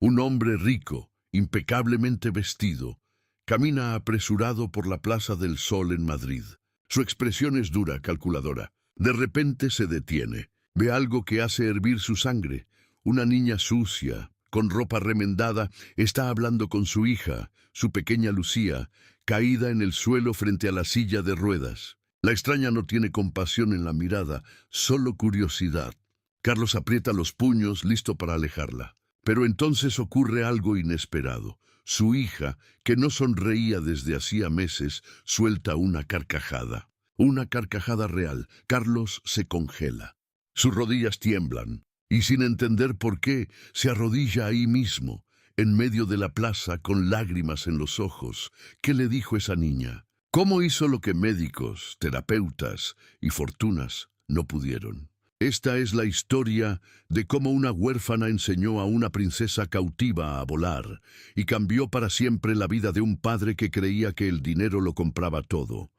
Un hombre rico, impecablemente vestido, camina apresurado por la Plaza del Sol en Madrid. Su expresión es dura, calculadora. De repente se detiene. Ve algo que hace hervir su sangre. Una niña sucia, con ropa remendada, está hablando con su hija, su pequeña Lucía, caída en el suelo frente a la silla de ruedas. La extraña no tiene compasión en la mirada, solo curiosidad. Carlos aprieta los puños, listo para alejarla. Pero entonces ocurre algo inesperado. Su hija, que no sonreía desde hacía meses, suelta una carcajada. Una carcajada real. Carlos se congela. Sus rodillas tiemblan, y sin entender por qué, se arrodilla ahí mismo, en medio de la plaza, con lágrimas en los ojos. ¿Qué le dijo esa niña? ¿Cómo hizo lo que médicos, terapeutas y fortunas no pudieron? Esta es la historia de cómo una huérfana enseñó a una princesa cautiva a volar y cambió para siempre la vida de un padre que creía que el dinero lo compraba todo.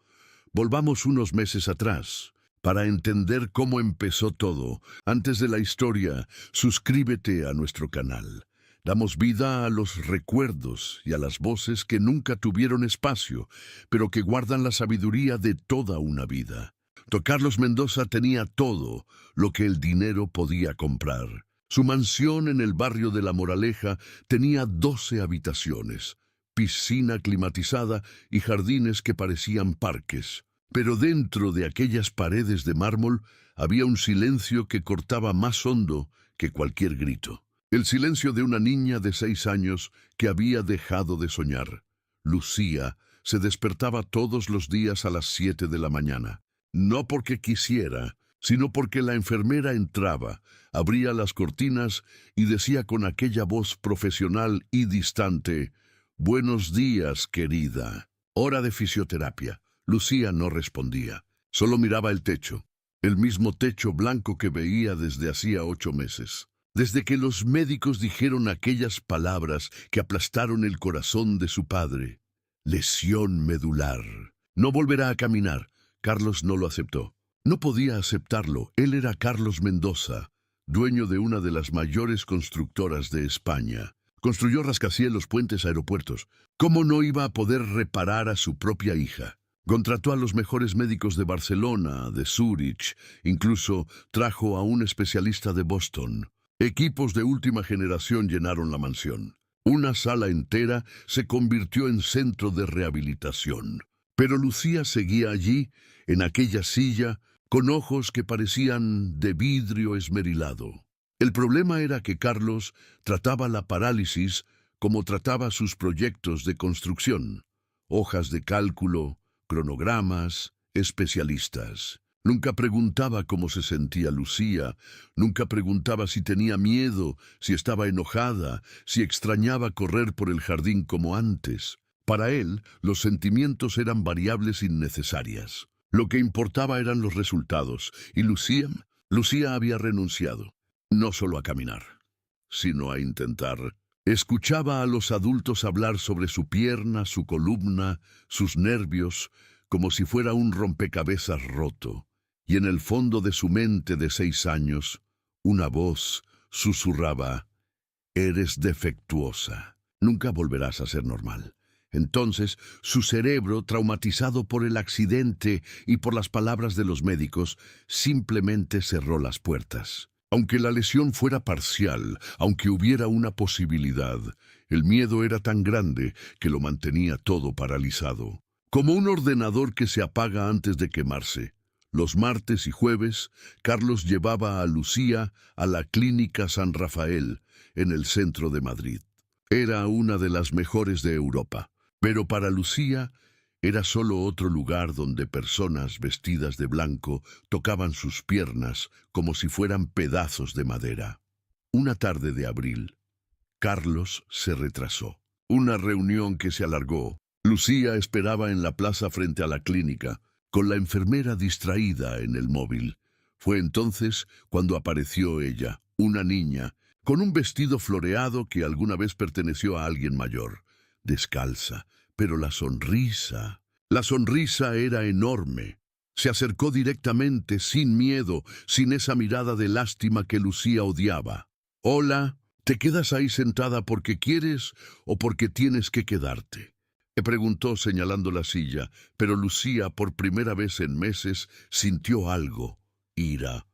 Volvamos unos meses atrás para entender cómo empezó todo. Antes de la historia, suscríbete a nuestro canal. Damos vida a los recuerdos y a las voces que nunca tuvieron espacio, pero que guardan la sabiduría de toda una vida. Don Carlos Mendoza tenía todo lo que el dinero podía comprar. Su mansión en el barrio de La Moraleja tenía 12 habitaciones, piscina climatizada y jardines que parecían parques. Pero dentro de aquellas paredes de mármol había un silencio que cortaba más hondo que cualquier grito. El silencio de una niña de 6 años que había dejado de soñar. Lucía se despertaba todos los días a las 7 de la mañana. No porque quisiera, sino porque la enfermera entraba, abría las cortinas y decía con aquella voz profesional y distante: «Buenos días, querida. Hora de fisioterapia». Lucía no respondía, solo miraba el techo, el mismo techo blanco que veía desde hacía 8 meses. Desde que los médicos dijeron aquellas palabras que aplastaron el corazón de su padre. Lesión medular. No volverá a caminar. Carlos no lo aceptó. No podía aceptarlo. Él era Carlos Mendoza, dueño de una de las mayores constructoras de España. Construyó rascacielos, puentes, aeropuertos. ¿Cómo no iba a poder reparar a su propia hija? Contrató a los mejores médicos de Barcelona, de Zúrich, incluso trajo a un especialista de Boston. Equipos de última generación llenaron la mansión. Una sala entera se convirtió en centro de rehabilitación. Pero Lucía seguía allí, en aquella silla, con ojos que parecían de vidrio esmerilado. El problema era que Carlos trataba la parálisis como trataba sus proyectos de construcción. Hojas de cálculo, cronogramas, especialistas. Nunca preguntaba cómo se sentía Lucía, nunca preguntaba si tenía miedo, si estaba enojada, si extrañaba correr por el jardín como antes. Para él, los sentimientos eran variables innecesarias. Lo que importaba eran los resultados, y Lucía había renunciado, no solo a caminar, sino a intentar. Escuchaba a los adultos hablar sobre su pierna, su columna, sus nervios, como si fuera un rompecabezas roto. Y en el fondo de su mente de 6 años, una voz susurraba: «Eres defectuosa, nunca volverás a ser normal». Entonces, su cerebro, traumatizado por el accidente y por las palabras de los médicos, simplemente cerró las puertas. Aunque la lesión fuera parcial, aunque hubiera una posibilidad, el miedo era tan grande que lo mantenía todo paralizado. Como un ordenador que se apaga antes de quemarse. Los martes y jueves, Carlos llevaba a Lucía a la Clínica San Rafael, en el centro de Madrid. Era una de las mejores de Europa. Pero para Lucía era solo otro lugar donde personas vestidas de blanco tocaban sus piernas como si fueran pedazos de madera. Una tarde de abril, Carlos se retrasó. Una reunión que se alargó. Lucía esperaba en la plaza frente a la clínica, con la enfermera distraída en el móvil. Fue entonces cuando apareció ella, una niña, con un vestido floreado que alguna vez perteneció a alguien mayor, descalza, pero la sonrisa era enorme. Se acercó directamente, sin miedo, sin esa mirada de lástima que Lucía odiaba. «Hola», ¿Te quedas ahí sentada porque quieres o porque tienes que quedarte? Le preguntó señalando la silla, pero Lucía, por primera vez en meses, sintió algo, ira.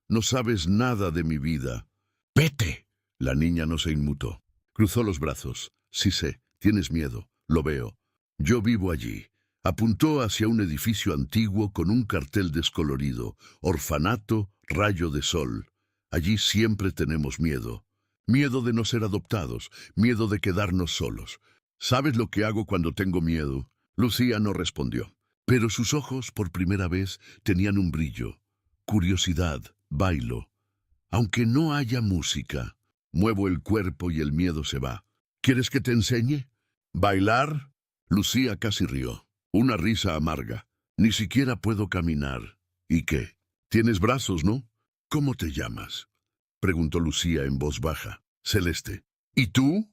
No sabes nada de mi vida. ¡Vete! La niña no se inmutó. Cruzó los brazos. Sí sé, tienes miedo, lo veo. Yo vivo allí. Apuntó hacia un edificio antiguo con un cartel descolorido. Orfanato, rayo de sol. Allí siempre tenemos miedo. Miedo de no ser adoptados, miedo de quedarnos solos. ¿Sabes lo que hago cuando tengo miedo? Lucía no respondió, pero sus ojos, por primera vez, tenían un brillo. Curiosidad, bailo. Aunque no haya música, muevo el cuerpo y el miedo se va. ¿Quieres que te enseñe? ¿Bailar? Lucía casi rió. Una risa amarga. Ni siquiera puedo caminar. ¿Y qué? Tienes brazos, ¿no? ¿Cómo te llamas? Preguntó Lucía en voz baja. Celeste. ¿Y tú?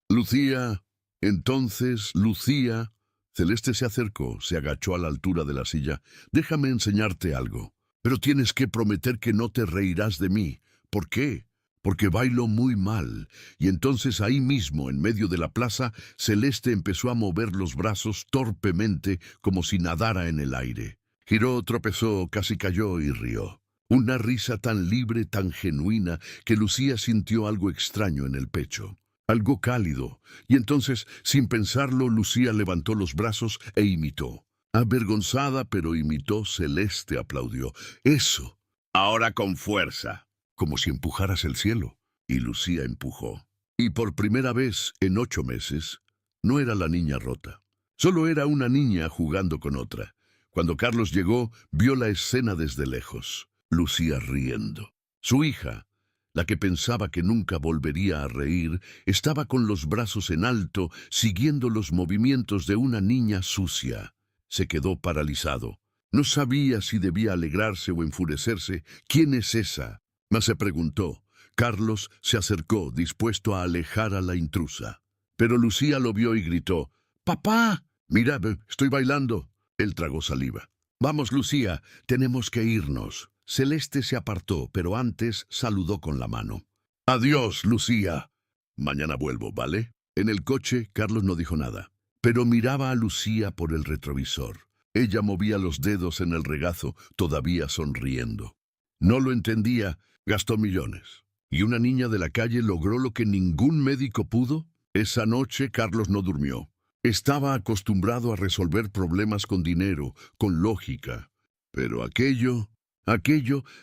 Lucía. Entonces, Lucía. Celeste se acercó, se agachó a la altura de la silla. Déjame enseñarte algo. Pero tienes que prometer que no te reirás de mí. ¿Por qué? Porque bailo muy mal. Y entonces ahí mismo, en medio de la plaza, Celeste empezó a mover los brazos torpemente, como si nadara en el aire. Giró, tropezó, casi cayó y rió. Una risa tan libre, tan genuina, que Lucía sintió algo extraño en el pecho. Algo cálido. Y entonces, sin pensarlo, Lucía levantó los brazos e imitó. Avergonzada, pero imitó, Celeste aplaudió. ¡Eso! Ahora con fuerza. Como si empujaras el cielo. Y Lucía empujó. Y por primera vez en 8 meses, no era la niña rota. Solo era una niña jugando con otra. Cuando Carlos llegó, vio la escena desde lejos. Lucía riendo. Su hija, la que pensaba que nunca volvería a reír, estaba con los brazos en alto, siguiendo los movimientos de una niña sucia. Se quedó paralizado. No sabía si debía alegrarse o enfurecerse. ¿Quién es esa? Mas se preguntó. Carlos se acercó, dispuesto a alejar a la intrusa. Pero Lucía lo vio y gritó. ¡Papá! Mira, estoy bailando. Él tragó saliva. Vamos, Lucía, tenemos que irnos. Celeste se apartó, pero antes saludó con la mano. Adiós, Lucía. Mañana vuelvo, ¿vale? En el coche, Carlos no dijo nada, pero miraba a Lucía por el retrovisor. Ella movía los dedos en el regazo, todavía sonriendo. No lo entendía, gastó millones. ¿Y una niña de la calle logró lo que ningún médico pudo? Esa noche Carlos no durmió. Estaba acostumbrado a resolver problemas con dinero, con lógica. Pero aquello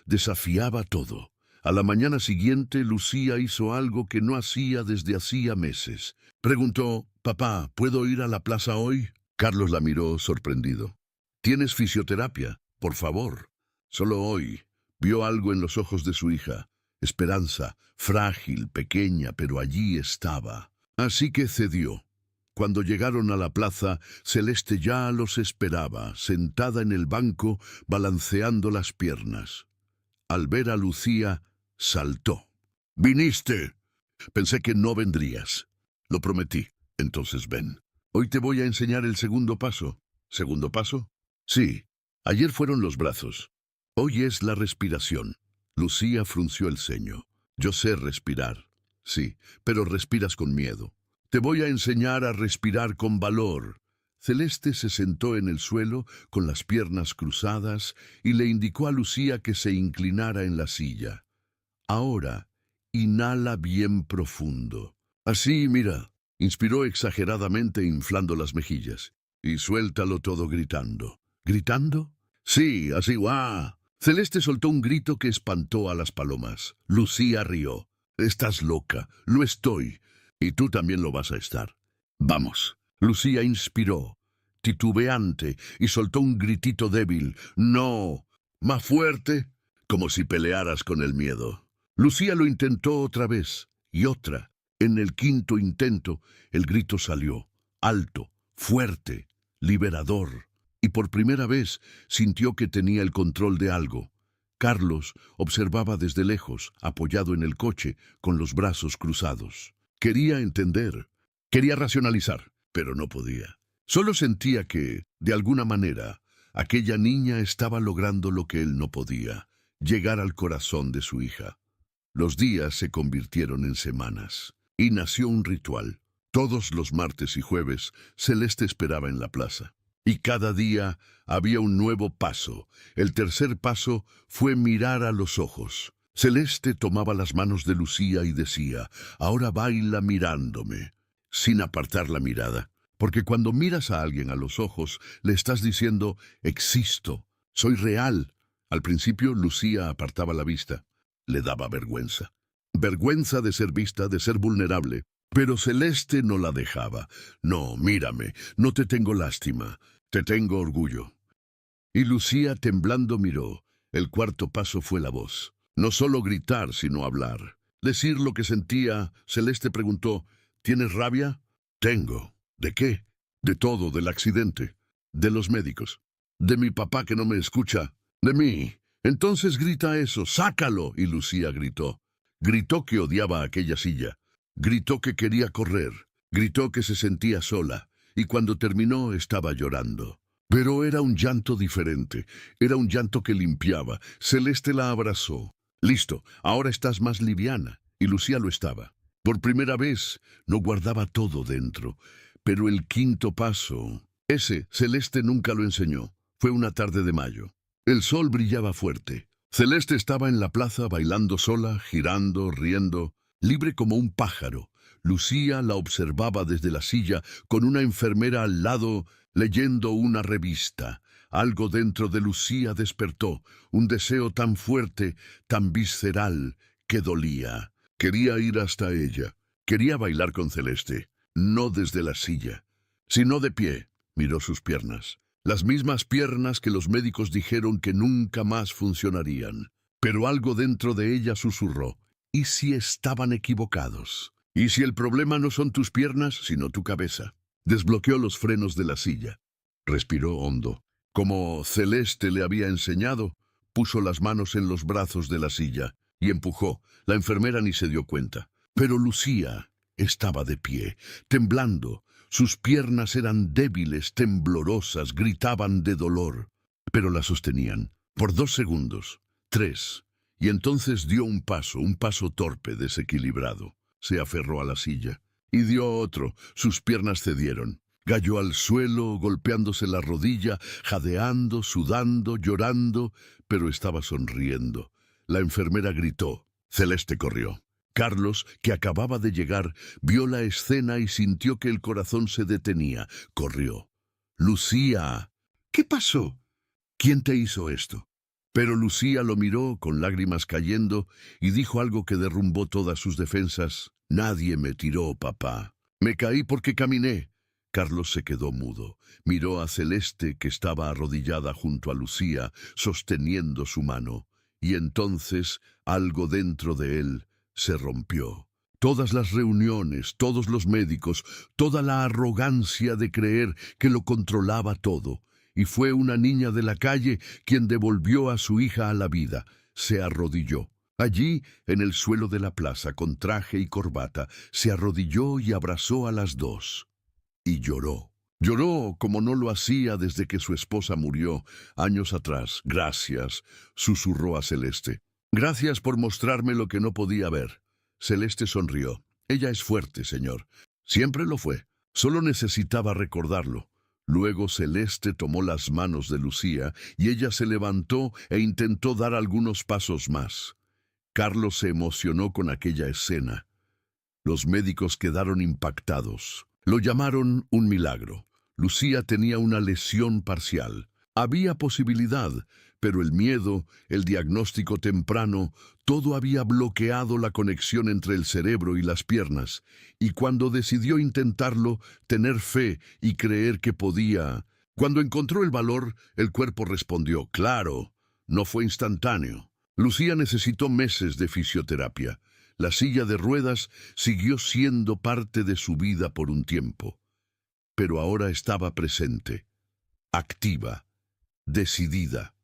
desafiaba todo. A la mañana siguiente, Lucía hizo algo que no hacía desde hacía meses. Preguntó, «Papá, ¿puedo ir a la plaza hoy?» Carlos la miró sorprendido. «¿Tienes fisioterapia? Por favor». Solo hoy vio algo en los ojos de su hija. Esperanza, frágil, pequeña, pero allí estaba. Así que cedió. Cuando llegaron a la plaza, Celeste ya los esperaba, sentada en el banco, balanceando las piernas. Al ver a Lucía, saltó. «¿Viniste? Pensé que no vendrías. Lo prometí. Entonces ven. Hoy te voy a enseñar el segundo paso». ¿Segundo paso? Sí. Ayer fueron los brazos. Hoy es la respiración. Lucía frunció el ceño. Yo sé respirar. Sí, pero respiras con miedo. Te voy a enseñar a respirar con valor. Celeste se sentó en el suelo con las piernas cruzadas y le indicó a Lucía que se inclinara en la silla. Ahora, inhala bien profundo. Así, mira, inspiró exageradamente inflando las mejillas. Y suéltalo todo gritando. ¿Gritando? Sí, así, ¡guau! Celeste soltó un grito que espantó a las palomas. Lucía rió. Estás loca. Lo estoy. Y tú también lo vas a estar. Vamos. Lucía inspiró, titubeante, y soltó un gritito débil. No. Más fuerte, como si pelearas con el miedo. Lucía lo intentó otra vez, y otra. En el quinto intento, el grito salió, alto, fuerte, liberador. Y por primera vez sintió que tenía el control de algo. Carlos observaba desde lejos, apoyado en el coche, con los brazos cruzados. Quería entender, quería racionalizar, pero no podía. Solo sentía que, de alguna manera, aquella niña estaba logrando lo que él no podía, llegar al corazón de su hija. Los días se convirtieron en semanas y nació un ritual. Todos los martes y jueves, Celeste esperaba en la plaza. Y cada día había un nuevo paso. El tercer paso fue mirar a los ojos. Celeste tomaba las manos de Lucía y decía, ahora baila mirándome, sin apartar la mirada. Porque cuando miras a alguien a los ojos, le estás diciendo, existo, soy real. Al principio, Lucía apartaba la vista. Le daba vergüenza. Vergüenza de ser vista, de ser vulnerable. Pero Celeste no la dejaba. No, mírame, no te tengo lástima, te tengo orgullo. Y Lucía temblando miró. El cuarto paso fue la voz. No solo gritar, sino hablar. Decir lo que sentía. Celeste preguntó, ¿tienes rabia? Tengo. ¿De qué? De todo, del accidente. De los médicos. De mi papá que no me escucha. De mí. Entonces grita eso, sácalo. Y Lucía gritó. Gritó que odiaba aquella silla. Gritó que quería correr. Gritó que se sentía sola. Y cuando terminó estaba llorando. Pero era un llanto diferente. Era un llanto que limpiaba. Celeste la abrazó. Listo, ahora estás más liviana. Y Lucía lo estaba. Por primera vez no guardaba todo dentro. Pero el quinto paso, ese Celeste nunca lo enseñó. Fue una tarde de mayo. El sol brillaba fuerte. Celeste estaba en la plaza bailando sola, girando, riendo, libre como un pájaro. Lucía la observaba desde la silla con una enfermera al lado leyendo una revista. Algo dentro de Lucía despertó, un deseo tan fuerte, tan visceral, que dolía. Quería ir hasta ella. Quería bailar con Celeste. No desde la silla, sino de pie. Miró sus piernas. Las mismas piernas que los médicos dijeron que nunca más funcionarían. Pero algo dentro de ella susurró. ¿Y si estaban equivocados? ¿Y si el problema no son tus piernas, sino tu cabeza? Desbloqueó los frenos de la silla. Respiró hondo. Como Celeste le había enseñado, puso las manos en los brazos de la silla y empujó. La enfermera ni se dio cuenta. Pero Lucía estaba de pie, temblando. Sus piernas eran débiles, temblorosas, gritaban de dolor. Pero la sostenían. Por 2 segundos, 3. Y entonces dio un paso torpe, desequilibrado. Se aferró a la silla. Y dio otro. Sus piernas cedieron. Cayó al suelo, golpeándose la rodilla, jadeando, sudando, llorando, pero estaba sonriendo. La enfermera gritó. Celeste corrió. Carlos, que acababa de llegar, vio la escena y sintió que el corazón se detenía. Corrió. Lucía. ¿Qué pasó? ¿Quién te hizo esto? Pero Lucía lo miró con lágrimas cayendo y dijo algo que derrumbó todas sus defensas. Nadie me tiró, papá. Me caí porque caminé. Carlos se quedó mudo. Miró a Celeste, que estaba arrodillada junto a Lucía, sosteniendo su mano. Y entonces algo dentro de él se rompió. Todas las reuniones, todos los médicos, toda la arrogancia de creer que lo controlaba todo. Y fue una niña de la calle quien devolvió a su hija a la vida. Se arrodilló. Allí, en el suelo de la plaza, con traje y corbata, se arrodilló y abrazó a las dos. Y lloró. Lloró como no lo hacía desde que su esposa murió, años atrás. Gracias, susurró a Celeste. Gracias por mostrarme lo que no podía ver. Celeste sonrió. Ella es fuerte, señor. Siempre lo fue. Solo necesitaba recordarlo. Luego Celeste tomó las manos de Lucía y ella se levantó e intentó dar algunos pasos más. Carlos se emocionó con aquella escena. Los médicos quedaron impactados. Lo llamaron un milagro. Lucía tenía una lesión parcial. Había posibilidad, pero el miedo, el diagnóstico temprano, todo había bloqueado la conexión entre el cerebro y las piernas. Y cuando decidió intentarlo, tener fe y creer que podía, cuando encontró el valor, el cuerpo respondió, claro, no fue instantáneo. Lucía necesitó meses de fisioterapia. La silla de ruedas siguió siendo parte de su vida por un tiempo. Pero ahora estaba presente, activa, decidida.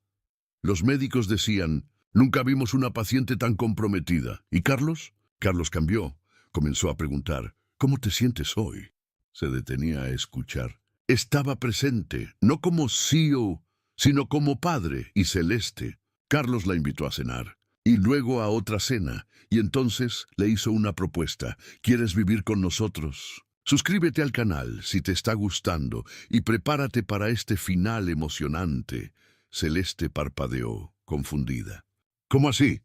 Los médicos decían, nunca vimos una paciente tan comprometida. ¿Y Carlos? Carlos cambió. Comenzó a preguntar, ¿cómo te sientes hoy? Se detenía a escuchar. Estaba presente, no como CEO, sino como padre y Celeste. Carlos la invitó a cenar. y luego a otra cena, y entonces le hizo una propuesta. ¿Quieres vivir con nosotros? Suscríbete al canal si te está gustando y prepárate para este final emocionante. Celeste parpadeó, confundida. ¿Cómo así?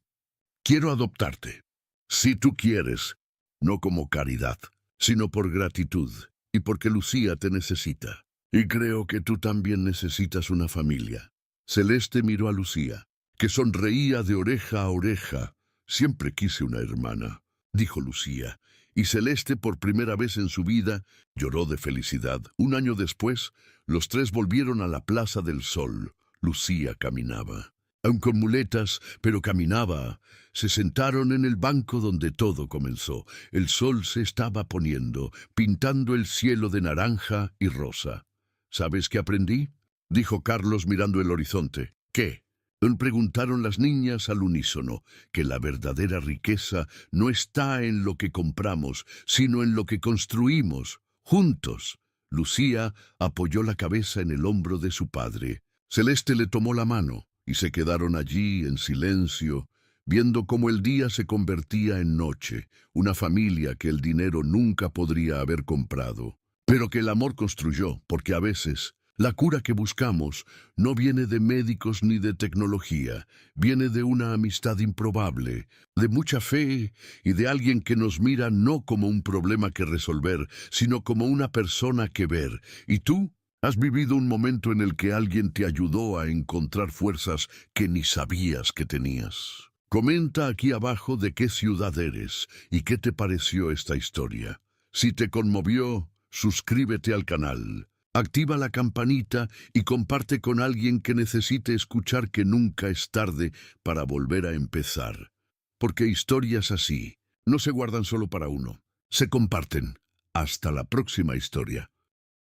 Quiero adoptarte. Si tú quieres, no como caridad, sino por gratitud y porque Lucía te necesita. Y creo que tú también necesitas una familia. Celeste miró a Lucía, que sonreía de oreja a oreja. Siempre quise una hermana, dijo Lucía, y Celeste por primera vez en su vida lloró de felicidad. Un año después, los tres volvieron a la Plaza del Sol. Lucía caminaba, aun con muletas, pero caminaba. Se sentaron en el banco donde todo comenzó. El sol se estaba poniendo, pintando el cielo de naranja y rosa. ¿Sabes qué aprendí?, dijo Carlos mirando el horizonte. ¿Qué? Preguntaron las niñas al unísono, que la verdadera riqueza no está en lo que compramos, sino en lo que construimos, juntos. Lucía apoyó la cabeza en el hombro de su padre. Celeste le tomó la mano, y se quedaron allí en silencio, viendo cómo el día se convertía en noche, una familia que el dinero nunca podría haber comprado, pero que el amor construyó, porque a veces la cura que buscamos no viene de médicos ni de tecnología, viene de una amistad improbable, de mucha fe y de alguien que nos mira no como un problema que resolver, sino como una persona que ver. ¿Y tú? ¿Has vivido un momento en el que alguien te ayudó a encontrar fuerzas que ni sabías que tenías? Comenta aquí abajo de qué ciudad eres y qué te pareció esta historia. Si te conmovió, suscríbete al canal. Activa la campanita y comparte con alguien que necesite escuchar que nunca es tarde para volver a empezar. Porque historias así no se guardan solo para uno, se comparten. Hasta la próxima historia.